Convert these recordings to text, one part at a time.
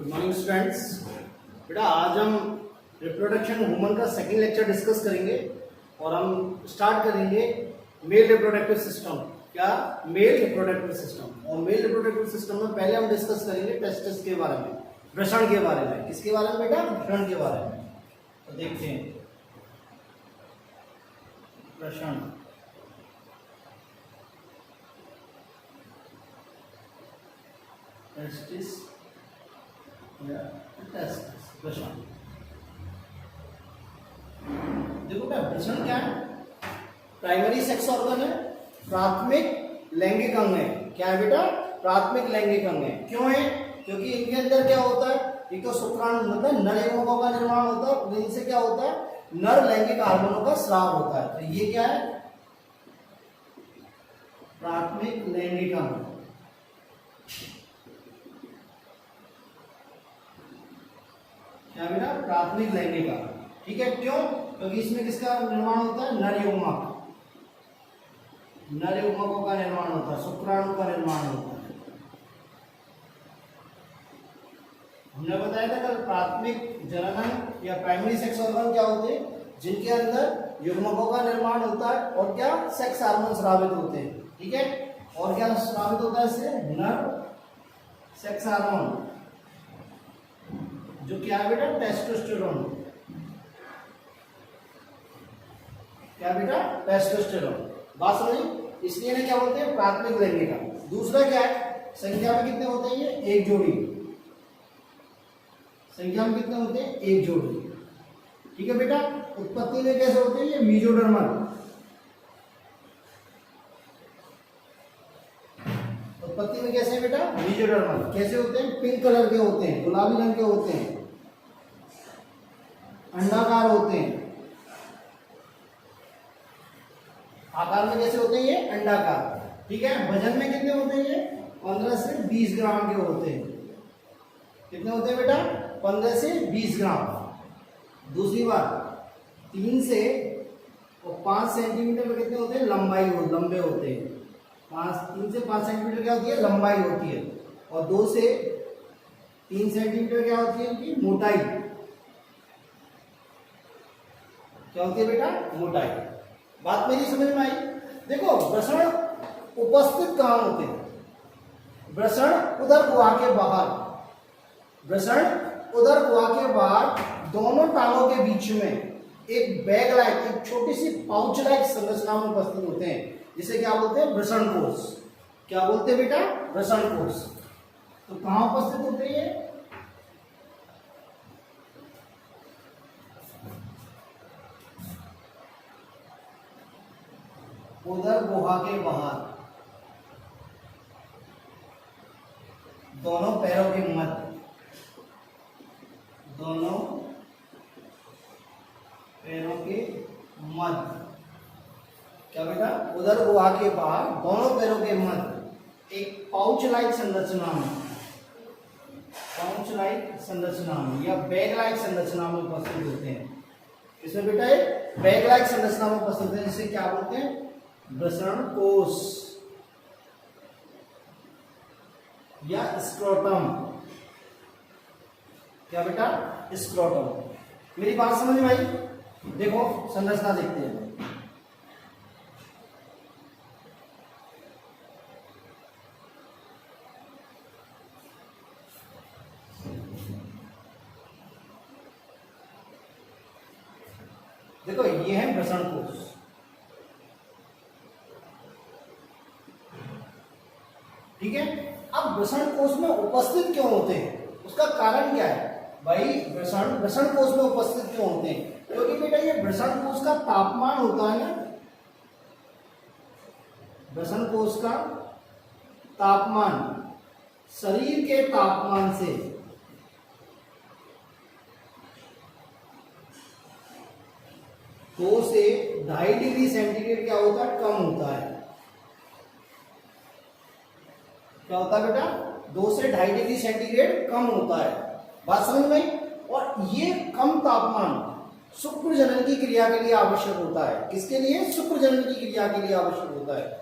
Good morning students. बेटा आज हम रिप्रोडक्शन वुमन का सेकंड लेक्चर डिस्कस करेंगे और हम स्टार्ट करेंगे मेल रिप्रोडक्टिव सिस्टम। क्या? Male reproductive system. और मेल रिप्रोडक्टिव सिस्टम में पहले हम डिस्कस करेंगे टेस्टिस के बारे में, वृषण के बारे में। किसके बारे में बेटा? वृषण के बारे में। तो देखते हैं वृषण। टेस्टिस या टेस्टिस, वृषण। देखो क्या वृषण क्या है? प्राइमरी सेक्स ऑर्गन है, प्राथमिक लैंगिक अंग है। क्या है बेटा? प्राथमिक लैंगिक अंग है। क्यों है? क्योंकि इनके अंदर क्या होता है, एक तो शुक्राणु मतलब नर यौगिकों का निर्माण होता है और इनसे क्या होता है, नर लैंगिक हार्मोनों का स्राव होता है। तो ये क्या है? प्राथमिक लैंगिक अंग। क्या बेटा? प्राथमिक लैंगिक अंग। ठीक है, क्यों? क्योंकि इसमें किसका निर्माण होता है? नर यौगिक, नर यौगिकों का निर्माण होता है, शुक्राणु का निर्माण होता है। हमने बताया था कल प्राथमिक जनन या प्राइमरी सेक्स ऑर्गन क्या होते हैं? जिनके अंदर युग्मकों का निर्माण होता है और क्या सेक्स हार्मोन स्रावित होते हैं। ठीक है, और क्या स्रावित होता है इससे? नर सेक्स हार्मोन, जो क्या है बेटा? टेस्टोस्टेरोन। क्या बेटा? टेस्टोस्टेरोन। बात समझी? इसलिए ना क्या बोलते हैं? प्राथमिक लैंगिक अंग। दूसरा क्या है? संख्या में कितने होते हैं ये? एक जोड़ी। संख्या में कितने होते हैं? एक जोड़ी। ठीक है बेटा। उत्पत्ति में कैसे होते हैं ये? मीजोडर्मल। उत्पत्ति में कैसे है बेटा? मीजोडर्मल। कैसे होते हैं? पिंक कलर के होते हैं, गुलाबी रंग के होते हैं, अंडाकार होते हैं। आकार में कैसे होते हैं ये? अंडाकार। ठीक है। वजन में कितने होते हैं ये? 15 से 20 ग्राम के होते हैं। कितने होते हैं बेटा? 15 से 20 ग्राम। दूसरी बात, 3 से 5 सेंटीमीटर में कितने होते हैं? लंबे होते हैं। 3 से 5 सेंटीमीटर क्या होती है? लंबाई होती है। और 2 से 3 सेंटीमीटर क्या होती है? इनकी मोटाई। क्या होती है बेटा? मोटाई। बात मेरी समझ में आई? देखो वृषण उपस्थित कहाँ होते हैं? वृषण उदर गुहा के बाहर, वृषण उदर गुहा के बाहर दोनों टांगों के बीच में एक बैग लाइक, एक छोटी सी पाउच लाइक संरचना में उपस्थित होते हैं, जिसे क्या बोलते हैं? वृषण कोश। क्या बोलते हैं बेटा? वृषण कोश। तो कहाँ उपस्थित होते हैं ये? उदर गुहा के बाहर, दोनों पैरों के मध्य, दोनों पैरों के मध्य। क्या बेटा? उदर गुहा के बाहर दोनों पैरों के मध्य एक पाउच लाइक संरचना में, पाउच लाइक संरचना में या बैग लाइक संरचना में उपस्थित होते हैं। इसमें बेटा एक बैग लाइक संरचना में उपस्थित है, जिसे क्या बोलते हैं? वृषण कोश या स्क्रोटम। क्या बेटा? स्क्रोटम। मेरी बात समझ में आई? देखो संरचना देखते हैं। देखो ये है वृषण कोश। ठीक है। अब वृषण कोश में उपस्थित क्यों होते हैं? उसका कारण क्या है भाई? वृषण कोश में उपस्थित क्यों होते हैं? क्योंकि बेटा ये वृषण कोश का तापमान होता है ना, वृषण कोश का तापमान शरीर के तापमान से 2 से 2.5 डिग्री सेंटीग्रेड क्या होता है? कम होता है। क्या होता है बेटा? 2 से 2.5 डिग्री सेंटीग्रेड कम होता है। बात समझ में? और ये कम तापमान शुक्र जनन की क्रिया के लिए आवश्यक होता है। किसके लिए? शुक्र जनन की क्रिया के लिए आवश्यक होता है।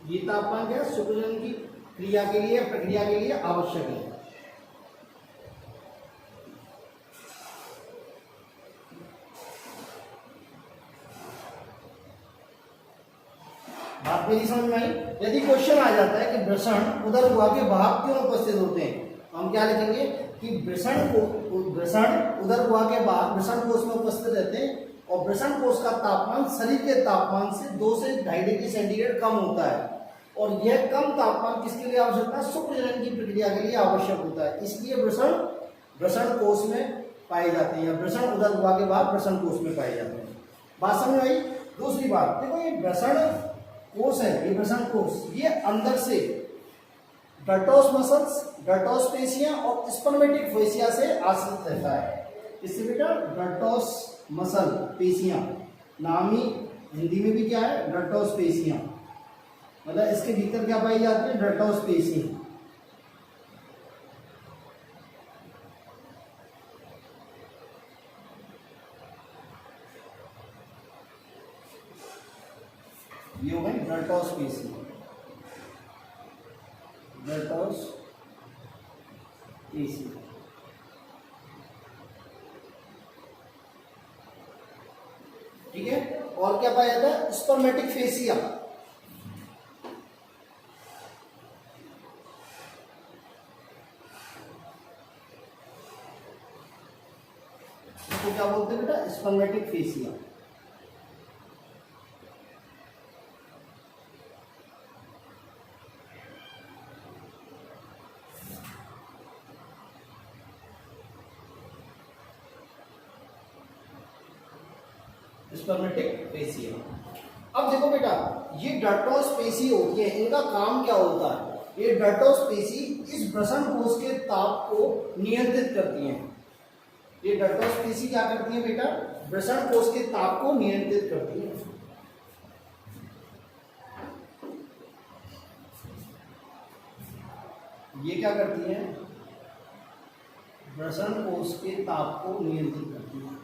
ये तापमान क्या है, शुक्रजनन की क्रिया के लिए, प्रक्रिया के लिए आवश्यक है। बात मेरी समझ में आई? यदि क्वेश्चन आ जाता है कि वृषण उदर गुहा के बाहर क्यों उपस्थित होते हैं, तो हम क्या लिखेंगे कि वृषण उदर गुहा के बाहर वृषण कोश में उपस्थित रहते हैं और वृषण कोश का तापमान शरीर के तापमान से 2 से 2.5 डिग्री सेंटीग्रेड कम होता है और यह कम तापमान किसके लिए आवश्यक होता है, शुक्रजनन की प्रक्रिया के लिए आवश्यक होता है। इसलिए वृषण कोश में पाए जाते हैं या वृषण उदर गुहा के बाहर वृषण कोश में पाए जाते हैं। बात समझ आई? दूसरी बात देखो, ये वृषण कोश है, ये वृषण कोश, ये अंदर से डर्टोस मसल्स, डर्टोस पेशियां और स्पर्मेटिक फेसिया से आश्रित रहता है। इससे बेटा डर्टोस मसल पेशियां, नाम ही हिंदी में भी क्या है, डर्टोस पेशियां, मतलब इसके भीतर क्या पाई जाती है, डर्टोस पेशियां। ये हो गई डर्टोस पेशी, डर्टोस पेशी। ठीक है, और क्या पाया जाता है, स्पर्मेटिक फेसिया, इसको क्या बोलते हैं बेटा, स्पर्मेटिक फेसिया। स्पर्मेटिक पेशी। अब देखो बेटा, ये डर्टोस पेशी होती है, इनका काम क्या होता है, ये डर्टोस पेशी इस वृषण कोश के ताप को नियंत्रित करती हैं। ये डर्टोस पेशी क्या करती है बेटा, वृषण कोश के ताप को नियंत्रित करती है। ये क्या करती है, वृषण कोश के ताप को नियंत्रित करती है।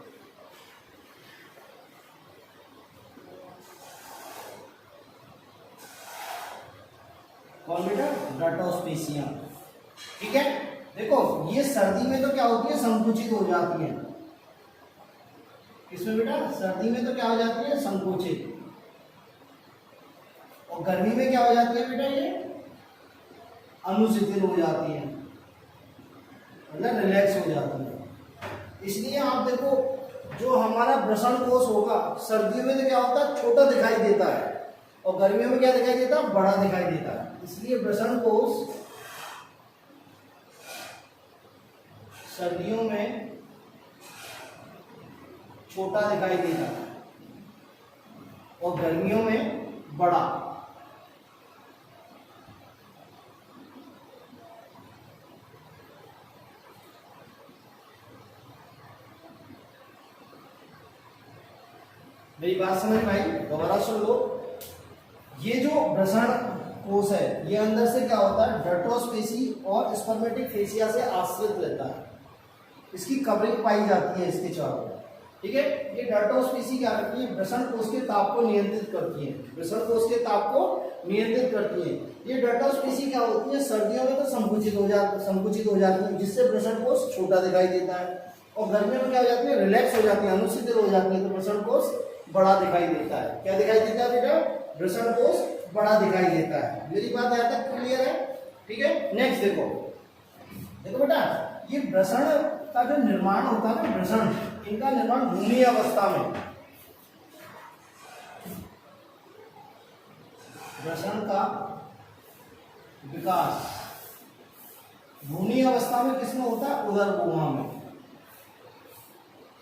कौन बेटा, डर्टोस पेशियां। ठीक है, देखो ये सर्दी में तो क्या होती है, संकुचित हो जाती है। किसमें बेटा, सर्दी में तो क्या हो जाती है, संकुचित, और गर्मी में क्या हो जाती है बेटा, ये अनुशिथिल हो जाती है, मतलब रिलैक्स हो जाती है। इसलिए आप देखो, जो हमारा वृषण कोश होगा सर्दियों में तो क्या होता है, छोटा दिखाई देता है, और गर्मियों में क्या दिखाई देता है, बड़ा दिखाई देता है। इसलिए वृषण कोश सर्दियों में छोटा दिखाई देता है और गर्मियों में बड़ा। मेरी बात समझ में आई? दोबारा सुन लो, ये जो वृषण कोश है, ये अंदर से क्या होता है, डर्टोस पेशी और स्पर्मेटिक फेसिया से आश्रित रहता है। इसकी कवरिंग पाई जाती है इसके चारों। ठीक है, ये डर्टोस पेशी क्या करती है, वृषण कोश के ताप को नियंत्रित करती है, वृषण कोश के ताप को नियंत्रित करती है। ये डर्टोस पेशी क्या होती है, सर्दियों में तो संकुचित हो जाती है, जिससे वृषण कोश छोटा दिखाई देता है, और गर्मियों में क्या हो जाती है, रिलैक्स हो जाती है, अनुशिथिल हो जाती है, तो वृषण कोश बड़ा दिखाई देता है। क्या दिखाई देता है बेटा, वृषण कोश बड़ा दिखाई देता है। मेरी बात यहाँ तक क्लियर है? ठीक है, नेक्स्ट देखो बेटा, ये वृषण का जो निर्माण होता है ना, वृषण, इनका निर्माण भूमि अवस्था में, वृषण का विकास भूमि अवस्था में किसमें होता है, उदर गुहा में।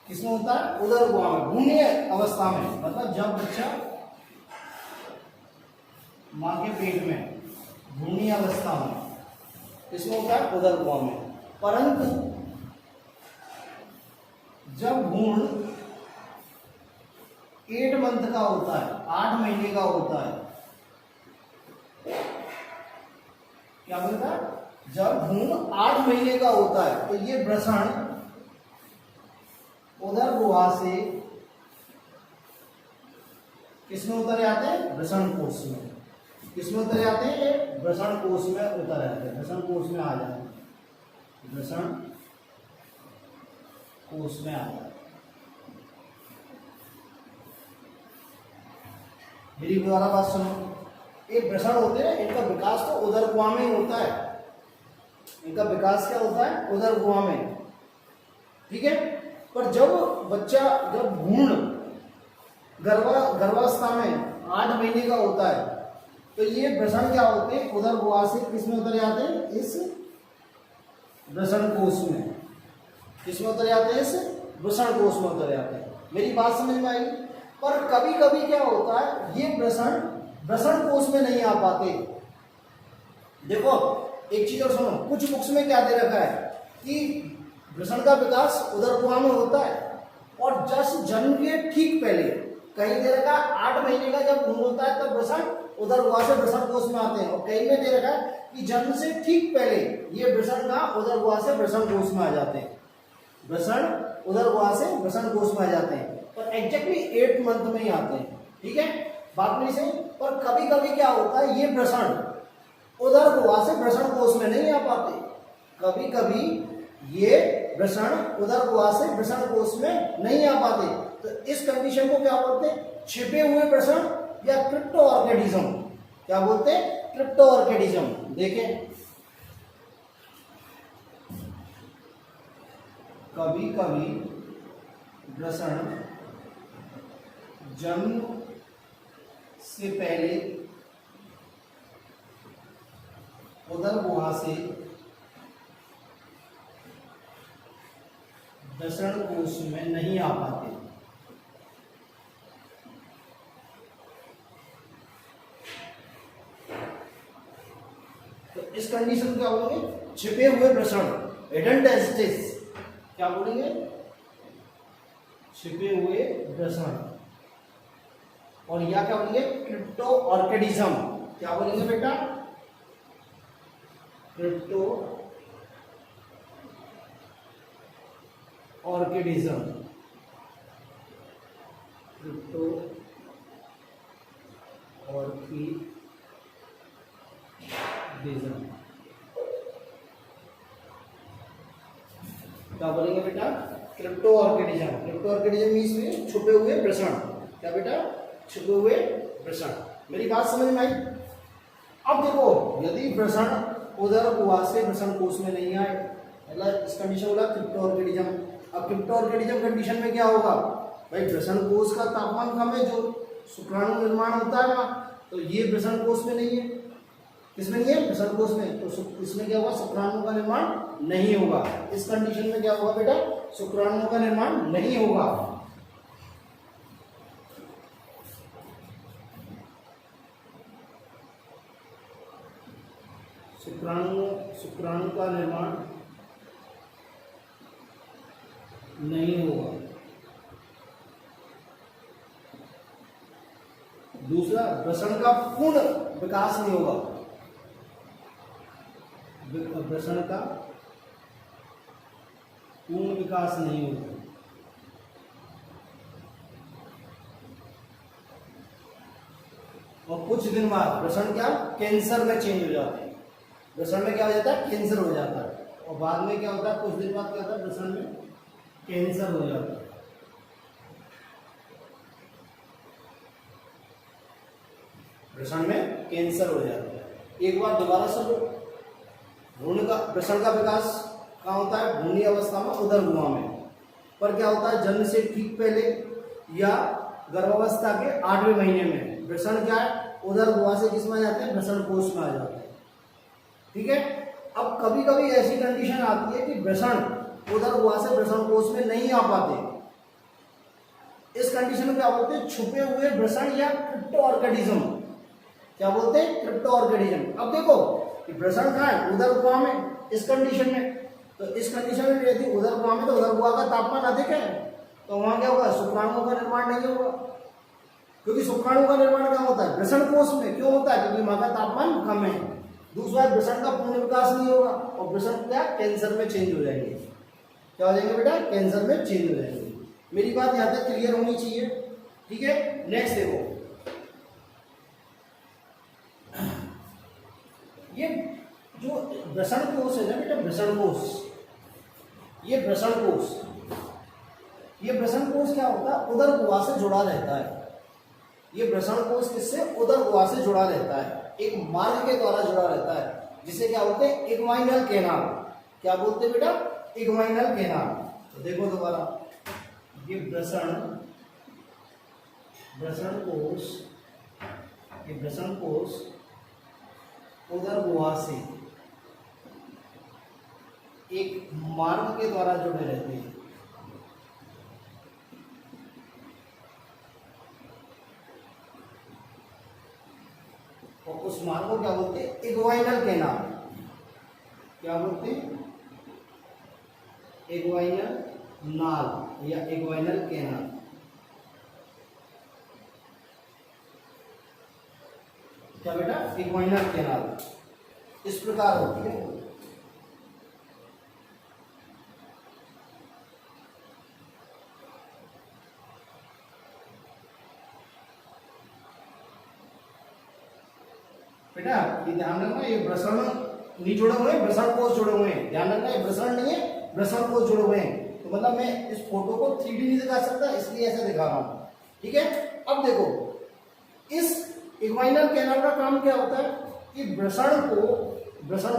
किसमें होता है, उदर गुहा में, भूमि अवस्था में, मतलब जब बच्चा मां के पेट में, भूमि अवस्था में, किसमें होता है, उदर गुहा में। परंतु जब भ्रूण 8 मंथ का होता है, 8 महीने का होता है, क्या बोलता है, जब भ्रूण 8 महीने का होता है, तो ये वृषण उदर गुहा से किसमें उतर जाते हैं, वृषण कोश में। किसमें उतर जाते हैं? ये वृषण कोश में उतर जाते हैं, वृषण कोश में आ जाते हैं, वृषण कोश में आ जाते हैं। मेरी दोबारा बात सुनो, ये वृषण होते हैं, इनका विकास तो उदर गुहा में ही होता है, इनका विकास क्या होता है? उदर गुहा में, ठीक है। पर जब बच्चा, जब भ्रूण गर्भावस्था में 8 महीने का होता है, तो ये वृषण क्या होते हैं? उदर गुहा से किसमें उतर जाते हैं? इस वृषण कोश में। किसमें उतर जाते हैं? इस वृषण कोश में उतर जाते हैं। मेरी बात समझ में आई? पर कभी कभी क्या होता है, ये वृषण कोश में नहीं आ पाते। देखो एक चीज और सुनो, कुछ बुक्स में क्या दे रखा है कि वृषण का विकास उदर गुहा में होता है, और जस्ट जन्म के ठीक पहले कहीं दे रखा है 8 महीने का जब भ्रूण होता है तब वृषण उदर गुहा से वृषण कोश में आते हैं, और कहीं में दे रखा है कि जन्म से ठीक पहले ये वृषण का उदर गुहा से वृषण कोश में आ जाते हैं, वृषण उदर गुहा से वृषण कोश में आ जाते हैं, पर एग्जैक्टली 8 मंथ में ही आते हैं, ठीक है। बात मेरी सही। पर कभी कभी क्या होता है, ये वृषण उदर गुहा से वृषण कोश में नहीं आ पाते, कभी कभी ये वृषण उदर गुहा से वृषण कोश में नहीं आ पाते, तो इस कंडीशन को क्या बोलते हैं? छिपे हुए वृषण या क्रिप्टोऑर्किडिज्म। क्या बोलते हैं? क्रिप्टोऑर्किडिज्म। देखें, कभी कभी वृषण जन्म से पहले उदर गुहा से वृषण कोश में नहीं आ पाते, तो इस कंडीशन क्या बोलेंगे? छिपे हुए वृषण, हिडन टेस्टिस। क्या बोलेंगे? छिपे हुए वृषण। और या क्या बोलेंगे? क्रिप्टोऑर्किडिज्म। क्या बोलेंगे बेटा? Cryptorchidism, cryptorchidism. क्या बोलेंगे बेटा? Cryptorchidism. Cryptorchidism means में छुपे हुए वृषण। क्या बेटा? छुपे हुए वृषण। मेरी बात समझ में आई? अब देखो, यदि वृषण उदर गुहा से वृषण कोश में नहीं आए, मतलब इस कंडीशन बोला क्रिप्टो ऑर्किडिज्म। अब क्रिप्टो ऑर्किडिज्म कंडीशन में क्या होगा भाई? वृषण कोश का तापमान कम है, जो शुक्राणु निर्माण होता है वहाँ, तो ये वृषण कोश में नहीं है। किसमें नहीं है? वृषण कोश में। तो इसमें क्या होगा? शुक्राणु का निर्माण नहीं होगा। इस कंडीशन में क्या होगा बेटा? शुक्राणु का निर्माण नहीं होगा। शुक्राणु का निर्माण नहीं होगा। दूसरा, वृषण का पूर्ण विकास नहीं होगा। वृषण का पूर्ण विकास नहीं होगा। और कुछ दिन बाद वृषण क्या? कैंसर में चेंज हो जाते हैं। वृषण में क्या हो जाता है? कैंसर हो जाता है। और बाद में क्या होता है? कुछ दिन बाद क्या होता है? वृषण में कैंसर हो जाता है। वृषण में कैंसर हो जाता है। एक बार दोबारा सुनो, भ्रूण का वृषण का विकास कहाँ होता है? भ्रूणी अवस्था में, उदर गुहा में। पर क्या होता है? जन्म से ठीक पहले या गर्भावस्था के 8वें महीने में वृषण क्या है? उदर गुहा से किसमें आ जाते हैं? वृषण कोश में आ जाते हैं, ठीक है। अब कभी कभी ऐसी कंडीशन आती है कि वृषण उदर गुहा से वृषण कोश में नहीं आ पाते। इस कंडीशन में क्या बोलते हैं? छुपे हुए वृषण या क्रिप्टोऑर्किडिज्म। क्या बोलते हैं? क्रिप्टोऑर्किडिज्म। अब देखो कि वृषण कहाँ है? उदर गुहा में। इस कंडीशन में, तो इस कंडीशन में यदि उदर गुहा में, तो उदर गुहा का तापमान अधिक है, तो वहां क्या होगा? शुक्राणुओं का निर्माण नहीं होगा, क्योंकि शुक्राणु का निर्माण क्या होता है? वृषण कोश में। क्यों होता है? क्योंकि वहां का तापमान कम है। दूसरा, वृषण का पूर्ण विकास नहीं होगा, और वृषण क्या? कैंसर में चेंज हो जाएंगे। क्या हो जाएंगे बेटा? कैंसर में चेंज हो जाएंगे। मेरी बात यहाँ तक क्लियर होनी चाहिए, ठीक है। नेक्स्ट देखो, ये जो वृषण कोश है ना बेटा, वृषण कोश, ये वृषण कोश, ये वृषण कोश क्या होता है, उदर गुहा से जुड़ा रहता है। ये वृषण कोश किससे, उदर गुहा से जुड़ा रहता है, एक मार्ग के द्वारा जुड़ा रहता है, जिसे क्या बोलते हैं, इग्वाइनल कैनाल। क्या बोलते हैं बेटा, इग्वाइनल कैनाल। तो देखो दोबारा, ये वृषण कोश, ये वृषण कोश उदर गुहा से एक मार्ग के द्वारा जुड़े रहते हैं। और उस मार्ग को क्या बोलते हैं, इग्वाइनल कैनाल। क्या बोलते हैं, इग्वाइनल नाल या इग्वाइनल कैनाल। क्या बेटा, इग्वाइनल कैनाल इस प्रकार होती है। बेटा ये ध्यान रखना, ये वृषण नहीं जुड़े हुए, वृषण कोश जुड़े हुए हैं। ध्यान रखना, ये वृषण नहीं है, वृषण कोश जुड़े हुए हैं। तो मतलब मैं इस फोटो को 3D नहीं दिखा सकता, इसलिए ऐसे दिखा रहा हूं। ठीक है, अब देखो, इस इग्वाइनल कैनाल का काम क्या होता है कि वृषण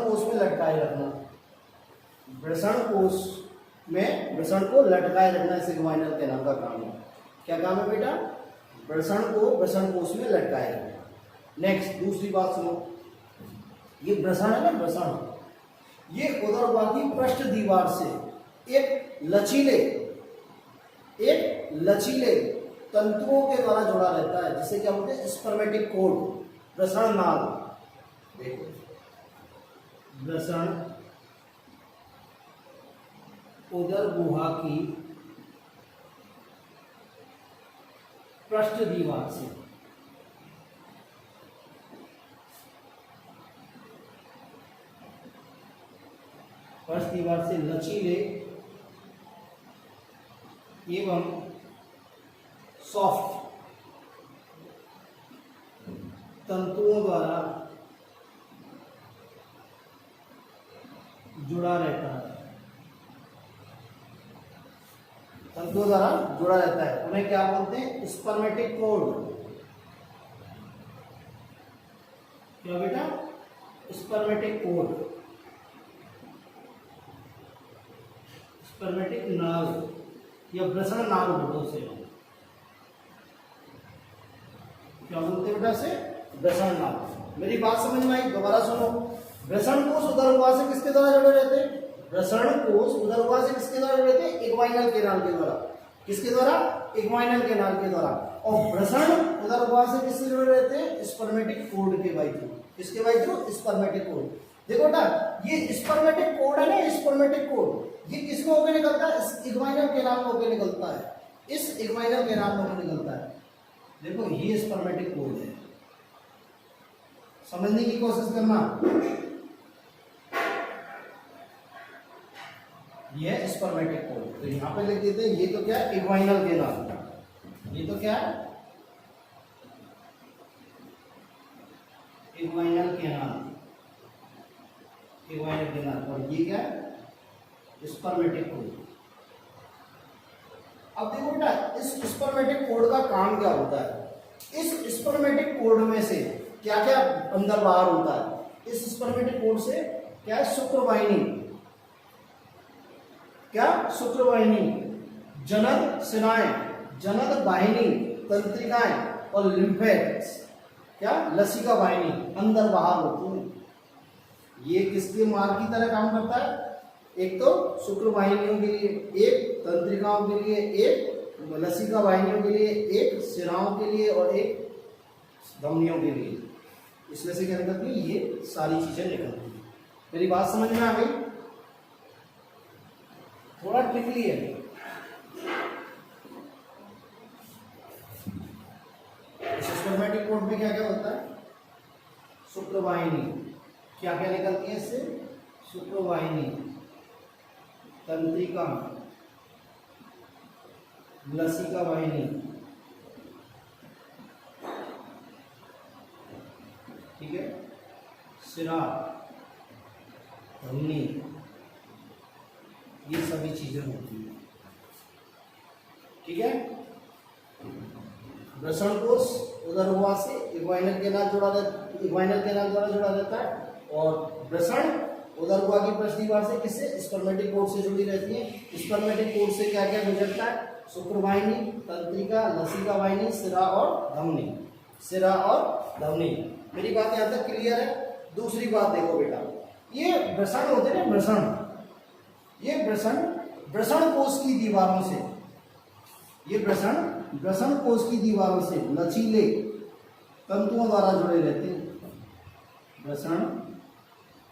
कोश में लटकाए रखना, वृषण कोश में वृषण को लटकाए रखना, इस इग्वाइनल कैनाल का काम है। क्या काम है बेटा, वृषण को वृषण कोश में लटकाए रखना। नेक्स्ट दूसरी बात सुनो, ये वृषण है ना, वृषण, ये उदरगुहा की पृष्ठ दीवार से एक लचीले तंतुओं के द्वारा जुड़ा रहता है, जिसे क्या बोलते हैं, स्पर्मेटिक कोड, वृषण नाल। देखो, वृषण उदर गुहा की पृष्ठ दीवार से लचीले एवं सॉफ्ट तंतुओं द्वारा जुड़ा रहता है, तंतुओं द्वारा जुड़ा रहता है। उन्हें क्या बोलते हैं, स्पर्मेटिक कोड। क्या बेटा, स्पर्मेटिक कोड, स्पर्मेटिक नाल या वृषण नाल बोलो से। क्या बोलते हैं बेटा से, वृषण नाल। मेरी बात समझ में आई, दोबारा सुनो। वृषण कोश उदर गुहा से किसके द्वारा जुड़े रहते हैं, वृषण कोश उदर गुहा से किसके द्वारा जुड़े रहते हैं, इग्वाइनल कैनाल के द्वारा। किसके द्वारा, इग्वाइनल कैनाल के द्वारा। और वृषण उदर गुहा से किससे जुड़े रहते हैं, स्पर्मेटिक कोड के थ्रू। किसके थ्रू, स्पर्मेटिक कोड। देखो ना, ये स्पर्मेटिक कोड है ना, स्पर्मेटिक कोड, ये किसमें होकर निकलता है, इस इग्वाइनल कैनाल में होकर निकलता है, इस इग्वाइनल कैनाल में होकर निकलता है। देखो, ये स्पर्मेटिक कोड है, समझने की कोशिश करना। ये है स्पर्मेटिक कोड। तो यहां पे लिख देते हैं, ये तो क्या है, इग्वाइनल कैनाल। ये तो क्या है, इग्वाइनल कैनाल, इग्वाइनल कैनाल। और ये क्या है, स्पर्मेटिक कोड। अब देखो बेटा, इस स्पर्मेटिक कोड का काम क्या होता है। इस स्पर्मेटिक कोड में से क्या क्या अंदर बाहर होता है। इस स्पर्मेटिक कोड से क्या है, शुक्रवाहिनी, क्या, शुक्रवाहिनी, जनन सेनाएं, जनन वाहिनी, तंत्रिकाएं और लिम्फेट्स, क्या, लसिका वाहिनी अंदर बाहर होती है। ये किसके मार्ग की तरह काम करता है, एक तो शुक्र वाहिनियों के लिए, एक तंत्रिकाओं के लिए, एक लसिका वाहिनियों के लिए, एक सिराओं के लिए और एक धमनियों के लिए। इसमें से क्या निकलती है, ये सारी चीजें निकलती है। मेरी बात समझ में आ गई, थोड़ा ट्रिकली है। स्पर्मेटिक कोड में क्या क्या होता है, शुक्रवाहिनी, क्या क्या निकलती है इससे, शुक्रवाहिनी, तंत्रिका, लसिका वाहिनी, ठीक है, सिरा, धमनी, ये सभी चीजें होती हैं। ठीक है, वृषण कोश उदर गुहा से इक्वाइनल केनाल इक्वाइनल केनाल द्वारा जुड़ा रहता है, और वृषण उदर गुहा की पृष्ठ दीवार से किससे, स्पर्मेटिक कोर्ड से जुड़ी रहती है। स्पर्मेटिक कोर्ड से क्या क्या गुजरता है, शुक्रवाहिनी, तंत्रिका, लसिका वाहिनी, सिरा और धमनी, सिरा और धमनी। मेरी बात यहाँ तक क्लियर है। दूसरी बात देखो बेटा, ये वृषण होते हैं, वृषण, ये वृषण कोश की दीवारों से, ये वृषण कोश की दीवारों से लचीले तंतुओं द्वारा जुड़े रहते हैं।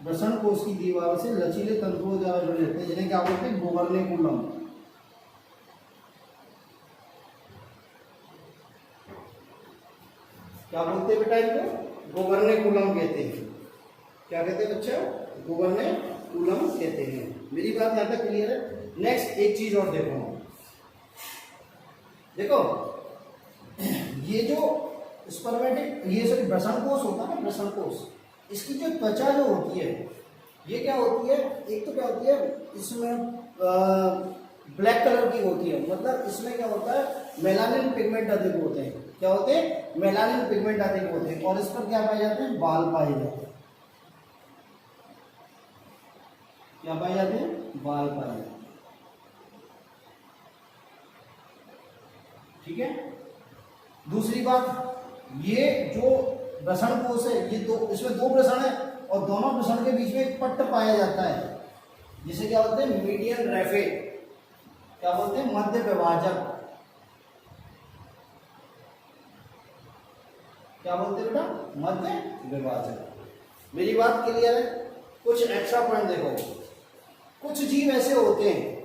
वृषण कोश की दीवारों से लचीले तंतुओं द्वारा जुड़े रहते हैं, जिन्हें क्या बोलते हैं, गोबर्नेकुलम। क्या बोलते हैं बेटा इनको, गोबर्नेकुलम कहते हैं। क्या कहते हैं बच्चा, गोबर्नेकुलम कहते हैं। मेरी बात यहाँ तक क्लियर है। नेक्स्ट एक चीज और देखो, ये जो स्पर्मेटिक, ये सॉरी वृषण कोश होता है ना, वृषण कोश, इसकी जो त्वचा जो होती है, ये क्या होती है, एक तो क्या होती है, इसमें ब्लैक कलर की होती है, मतलब इसमें क्या होता है, मेलानिन पिगमेंट अधिक होते हैं। क्या होते हैं, मेलानिन पिगमेंट अधिक होते हैं, और इस पर क्या पाए जाते हैं, बाल पाए जाते हैं। क्या पाए जाते हैं, बाल पाए जाते हैं। ठीक है, दूसरी बात, ये जो वृषण कोश है, ये दो, इसमें दो वृषण है, और दोनों वृषण के बीच में एक पट्ट पाया जाता है, जिसे क्या बोलते हैं, मीडियन रेफे। क्या बोलते हैं, मध्य विभाजक। क्या बोलते हैं बेटा, मध्य विभाजक। मेरी बात क्लियर है। कुछ एक्स्ट्रा पॉइंट देखो, कुछ जीव ऐसे होते हैं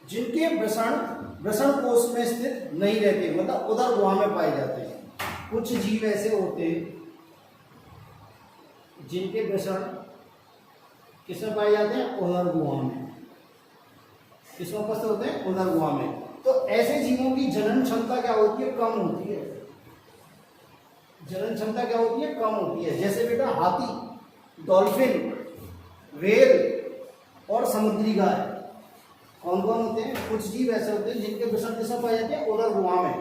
जिनके वृषण कोश में स्थित नहीं रहते, मतलब उदर गुहा में पाए जाते हैं। कुछ जीव ऐसे होते हैं जिनके वृषण किसमें पाए जाते हैं, उदर गुहा में। किसमें उपस्थित होते हैं, उदर गुहा में। तो ऐसे जीवों की जनन क्षमता क्या होती है, कम होती है। जनन क्षमता क्या होती है, कम होती है। जैसे बेटा हाथी, डॉल्फिन, व्हेल और समुद्री गाय, कौन कौन होते हैं, कुछ जीव ऐसे होते हैं जिनके वृषण किसमें पाए जाते हैं, उदर गुहा में।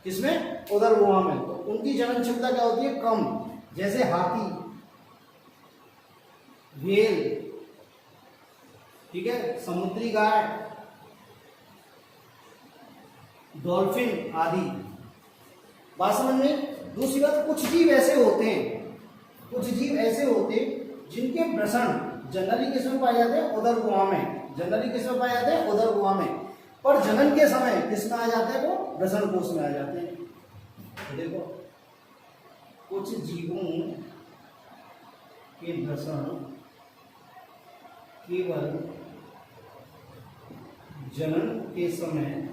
किसमें, उदर गुहा में। तो उनकी जनन क्षमता क्या होती है, कम। जैसे हाथी, व्हेल, ठीक है, समुद्री गाय, डॉल्फिन आदि। बात समझ में। दूसरी बात, कुछ जीव ऐसे होते हैं, कुछ जीव ऐसे होते हैं जिनके वृषण जनरली किसमें पाए जाते हैं, उदर गुहा में। जनरली किसमें पाए जाते हैं, उदर गुहा में, पर जनन के समय किसमें आ जाते हैं, वो वृषण कोश में आ जाते हैं। तो देखो, कुछ जीवों के वृषण केवल जनन के समय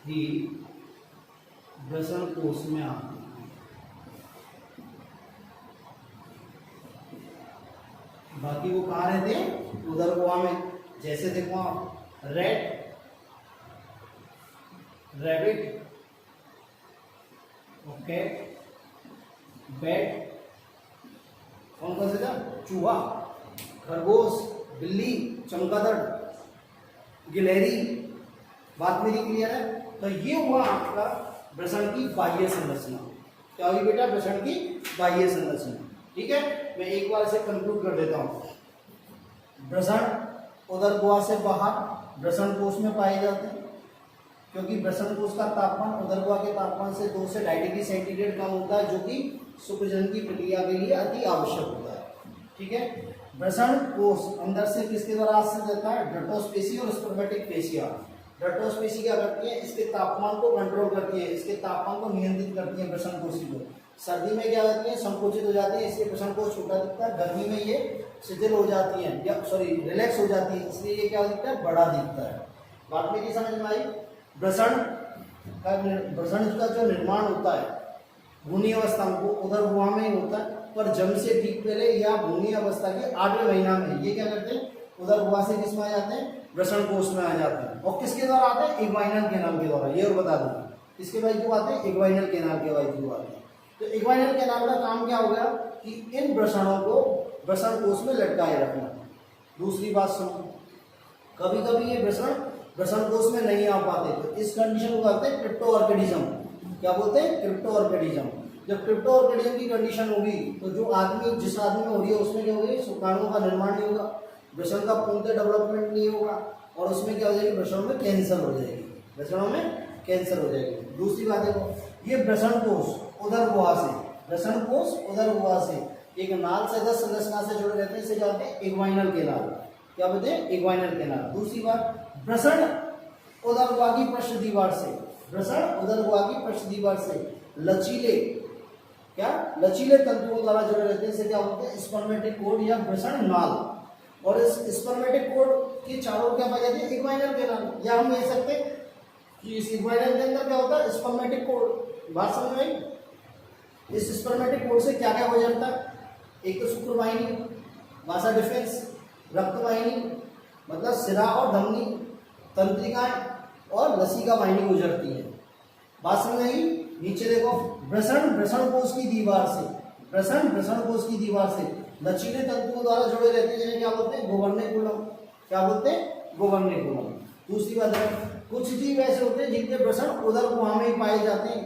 ही वृषण कोश में आते हैं। बाकी वो कहाँ रहते हैं, उदर गुहा में। जैसे देखो आप, रैट, रैबिट, कैट, बैट, कौन कौन से था, चूहा, खरगोश, बिल्ली, चमगादड़, गिलहरी। बात मेरी क्लियर है। तो ये हुआ आपका वृषण की बाह्य संरचना। क्या हुई बेटा, वृषण की बाह्य संरचना। ठीक है, मैं एक बार इसे कंक्लूड कर देता हूँ। वृषण उदर गुहा से बाहर वृषण कोश में पाए जाते हैं, क्योंकि वृषण कोश का तापमान उदर गुहा के तापमान से 2 से 2.5 डिग्री सेंटीग्रेड कम होता है, जो कि शुक्रजनन की प्रक्रिया के लिए अति आवश्यक होता है। ठीक है, वृषण कोश अंदर से किसके द्वारा आश्रित रहता है, ड्रटोस्पेसी और स्पर्मेटिक फेसिया। ड्रटोस्पेसी क्या करती है, इसके तापमान को कंट्रोल करती है, इसके तापमान को नियंत्रित करती है वृषण कोशी को। सर्दी में क्या होती है, संकुचित हो जाती है, इसलिए वृषण कोश छोटा दिखता है। गर्मी में ये शिथिल हो जाती है, या सॉरी रिलैक्स हो जाती है, इसलिए ये क्या दिखता है, बड़ा दिखता है। बात मेरी समझ में आई। वृषण का जो निर्माण होता है भ्रूणीय अवस्था में, वो उदर गुहा में ही होता है, पर जन्म से ठीक पहले या भ्रूणीय अवस्था के 8वें महीना में ये क्या करते हैं, उदर गुहा से किस में आ जाते हैं, वृषण कोश में आ जाते हैं। और किसके द्वारा आते हैं, इग्वाइनल कैनाल के द्वारा। ये और बता दूं, किसके वाई थ्रू आते हैं, इग्वाइनल कैनाल के वाई थ्रू आते हैं। तो इक्वाइनल कैनाल का काम क्या हो गया कि इन वृषणों को वृषण कोश में लटकाए रखना। दूसरी बात सुनो, कभी कभी ये वृषण कोश में नहीं आ पाते, तो इस कंडीशन को कहते हैं क्रिप्टोऑर्किडिज्म। क्या बोलते हैं? क्रिप्टोऑर्किडिज्म। जब क्रिप्टोऑर्किडिज्म की कंडीशन होगी तो जो आदमी जिस आदमी में हो रही है उसमें क्या होगी, शुक्राणुओं का निर्माण नहीं होगा, वृषण का पूर्णतः डेवलपमेंट नहीं होगा, और उसमें क्या हो जाएगी, वृषणों में कैंसर हो जाएगी, वृषणों में कैंसर हो जाएगी। दूसरी बात देखो, ये वृषण कोश उदर गुहा से, वृषण कोश उदर गुहा से एक नाल से 10 संरचना से जुड़े रहते हैं, इसे क्या बोलते हैं? इक्वाइनल कैनाल। क्या बोलते हैं? इक्वाइनल कैनाल। दूसरी बात, वृषण उदर गुहा की पृष्ठ दीवार से, वृषण उदर गुहा की पृष्ठ दीवार से लचीले, क्या लचीले तंतुओं द्वारा जुड़े रहते हैं, इसे क्या बोलते हैं? स्पर्मेटिक कोड या वृषण नाल। और इस स्पर्मेटिक कोड के चारों क्या पाई जाती है? इक्वाइनल कैनाल। या हम कह सकते हैं कि इस इक्वाइनल के अंदर क्या होता है? Spermatic code. बात समझ में आई? इस स्पर्मेटिक कोड से क्या क्या हो जाता है? एक तो शुक्र वाहिनी, वासा डिफेंस, रक्त वाहिनी मतलब सिरा और धमनी, तंत्रिकाएं और लसिका वाहिनी गुजरती है। बात समझ आई? नीचे देखो, वृषण कोश की दीवार से, वृषण कोश की दीवार से लचीले तंतुओं द्वारा जुड़े रहते हैं, जिन्हें क्या बोलते हैं? गोवर्निकुलम। क्या बोलते हैं? गोवर्निकुलम। दूसरी बात है, कुछ जीव ऐसे होते हैं जिनके वृषण उदर गुहा में ही पाए जाते हैं।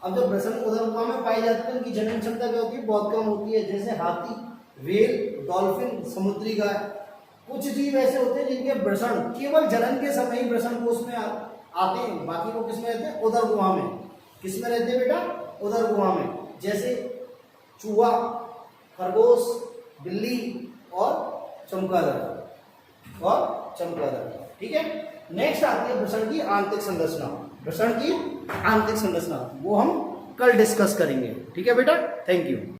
अब जब वृषण उदर गुहा में पाए जाते हैं उनकी जनन क्षमता क्या होती है? बहुत कम होती है, जैसे हाथी, व्हेल, डॉल्फिन, समुद्री गाय। कुछ जीव ऐसे होते हैं जिनके वृषण केवल जनन के समय ही वृषण कोश में आते हैं, बाकी वो किसमें रहते हैं? उदर गुहा में। किसमें रहते हैं बेटा? उदर गुहा में। जैसे चूहा, खरगोश, बिल्ली और चमगादड़, ठीक है। नेक्स्ट आती है वृषण की आंतरिक संरचना। वृषण की आंतरिक संरचना वो हम कल डिस्कस करेंगे, ठीक है बेटा। Thank you.